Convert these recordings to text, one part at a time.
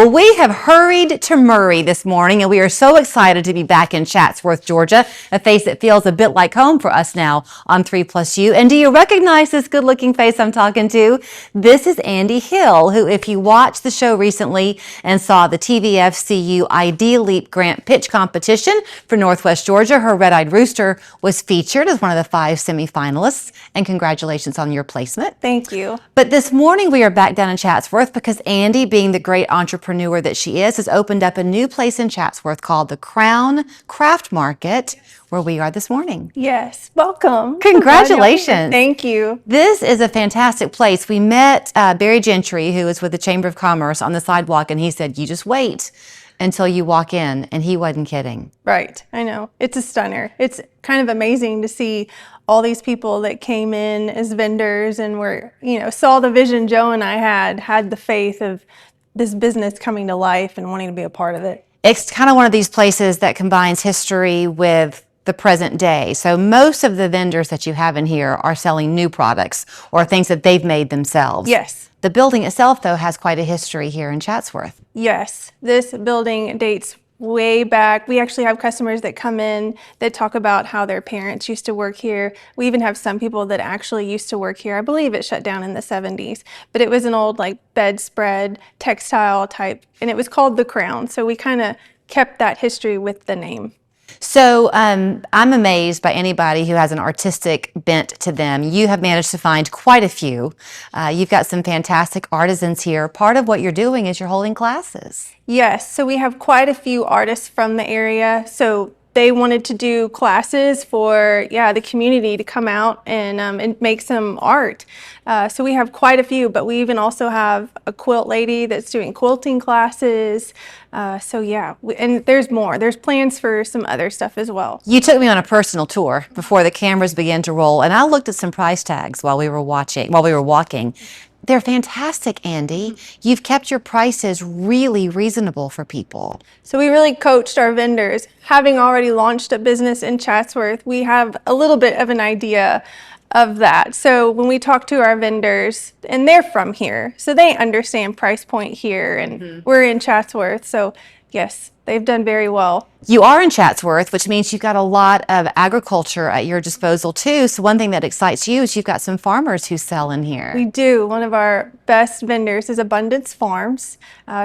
Well, we have hurried to Murray this morning, and we are so excited to be back in Chatsworth, Georgia, a face that feels a bit like home for us now on 3+U. And do you recognize this good-looking face I'm talking to? This is Andy Hill, who, if you watched the show recently and saw the TVFCU ID Leap Grant Pitch Competition for Northwest Georgia, her red-eyed rooster was featured as one of the 5 semifinalists. And congratulations on your placement. Thank you. But this morning we are back down in Chatsworth because Andy, being the great entrepreneur that she is, has opened up a new place in Chatsworth called the Crown Craft Market, where we are this morning. Yes, welcome. Congratulations. Thank you. This is a fantastic place. We met Barry Gentry, who is with the Chamber of Commerce, on the sidewalk, and he said, you just wait until you walk in, and he wasn't kidding. Right, I know. It's a stunner. It's kind of amazing to see all these people that came in as vendors and were, saw the vision Joe and I had the faith of this business coming to life and wanting to be a part of it. It's kind of one of these places that combines history with the present day. So most of the vendors that you have in here are selling new products or things that they've made themselves. Yes. The building itself, though, has quite a history here in Chatsworth. Yes, this building dates way back. We actually have customers that come in that talk about how their parents used to work here. We even have some people that actually used to work here. I believe it shut down in the 70s, but it was an old bedspread textile type, and it was called the Crown. So we kind of kept that history with the name. So I'm amazed by anybody who has an artistic bent to them. You have managed to find quite a few. You've got some fantastic artisans here. Part of what you're doing is you're holding classes. Yes, so we have quite a few artists from the area. So they wanted to do classes for the community to come out and make some art. So we have quite a few, but we even also have a quilt lady that's doing quilting classes. And there's more. There's plans for some other stuff as well. You took me on a personal tour before the cameras began to roll, and I looked at some price tags while we were walking. They're fantastic, Andy. You've kept your prices really reasonable for people. So we really coached our vendors. Having already launched a business in Chatsworth, we have a little bit of an idea of that. So when we talk to our vendors, and they're from here, so they understand price point here, and we're in Chatsworth, so yes, they've done very well. You are in Chatsworth, which means you've got a lot of agriculture at your disposal too. So one thing that excites you is you've got some farmers who sell in here. We do. One of our best vendors is Abundance Farms.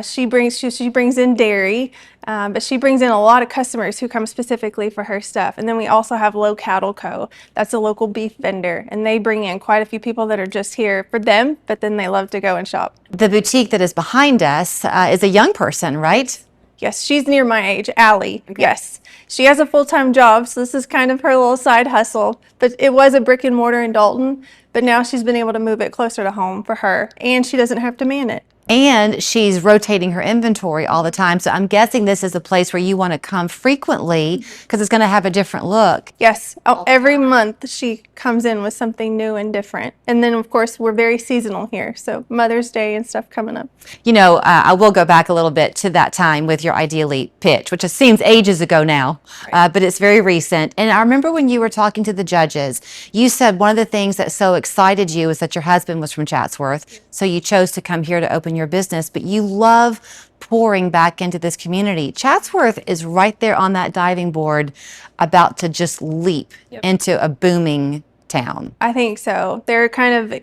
She brings in dairy, but she brings in a lot of customers who come specifically for her stuff. And then we also have Low Cattle Co. That's a local beef vendor, and they bring in quite a few people that are just here for them, but then they love to go and shop. The boutique that is behind us is a young person, right? Yes, she's near my age, Allie. Okay. Yes. She has a full-time job, so this is kind of her little side hustle. But it was a brick and mortar in Dalton, but now she's been able to move it closer to home for her, and she doesn't have to man it. And she's rotating her inventory all the time. So I'm guessing this is a place where you want to come frequently because it's going to have a different look. Yes. Every month she comes in with something new and different. And then, of course, we're very seasonal here. So Mother's Day and stuff coming up. I will go back a little bit to that time with your Ideally pitch, which seems ages ago now, right. But it's very recent. And I remember when you were talking to the judges, you said one of the things that so excited you is that your husband was from Chatsworth. So you chose to come here to open your business, but you love pouring back into this community. Chatsworth is right there on that diving board, about to just leap into a booming town. I think so. They're kind of,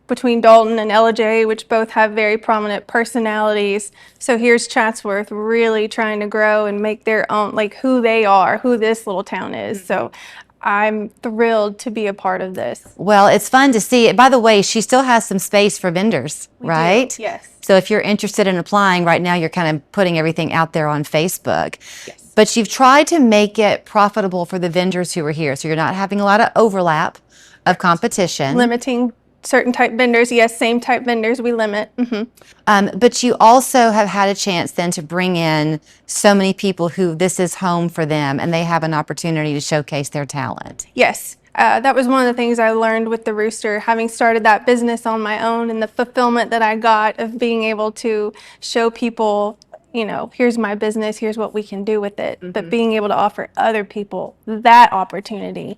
between Dalton and LJ, which both have very prominent personalities. So here's Chatsworth really trying to grow and make their own, who they are, who this little town is. So I'm thrilled to be a part of this. Well, it's fun to see it. By the way, she still has some space for vendors, right? Do. Yes. So if you're interested in applying right now, you're kind of putting everything out there on Facebook. Yes. But you've tried to make it profitable for the vendors who are here. So you're not having a lot of overlap of competition. Limiting certain type vendors. Yes, same type vendors we limit. But you also have had a chance then to bring in so many people who this is home for them and they have an opportunity to showcase their talent. Yes. That was one of the things I learned with the Rooster, having started that business on my own, and the fulfillment that I got of being able to show people, here's my business, here's what we can do with it. But being able to offer other people that opportunity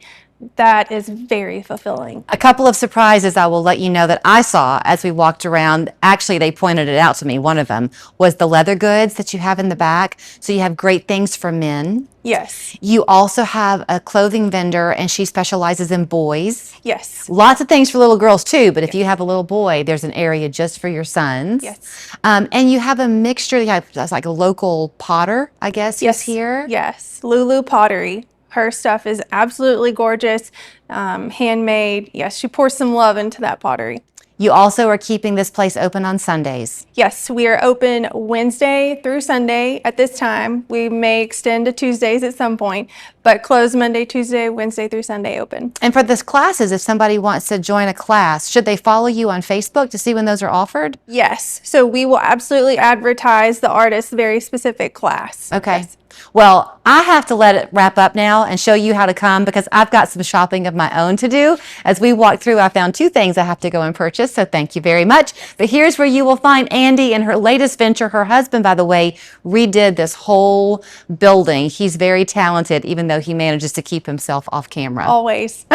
that is very fulfilling. A couple of surprises I will let you know that I saw as we walked around. Actually, they pointed it out to me. One of them was the leather goods that you have in the back. So you have great things for men. Yes. You also have a clothing vendor, and she specializes in boys. Yes. Lots of things for little girls too, but if you have a little boy, there's an area just for your sons. Yes. And you have a mixture. You have that's like a local potter, I guess, Yes. who's here. Yes. Lulu Pottery. Her stuff is absolutely gorgeous, handmade. Yes, she pours some love into that pottery. You also are keeping this place open on Sundays. Yes, we are open Wednesday through Sunday at this time. We may extend to Tuesdays at some point, but close Monday, Tuesday, Wednesday through Sunday open. And for this classes, if somebody wants to join a class, should they follow you on Facebook to see when those are offered? Yes, so we will absolutely advertise the artist's very specific class. Okay. Yes. Well, I have to let it wrap up now and show you how to come because I've got some shopping of my own to do. As we walk through, I found 2 things I have to go and purchase, so thank you very much. But here's where you will find Andy in her latest venture. Her husband, by the way, redid this whole building. He's very talented, even though he manages to keep himself off camera. Always.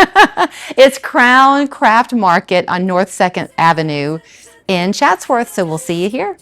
It's Crown Craft Market on North 2nd Avenue in Chatsworth, so we'll see you here.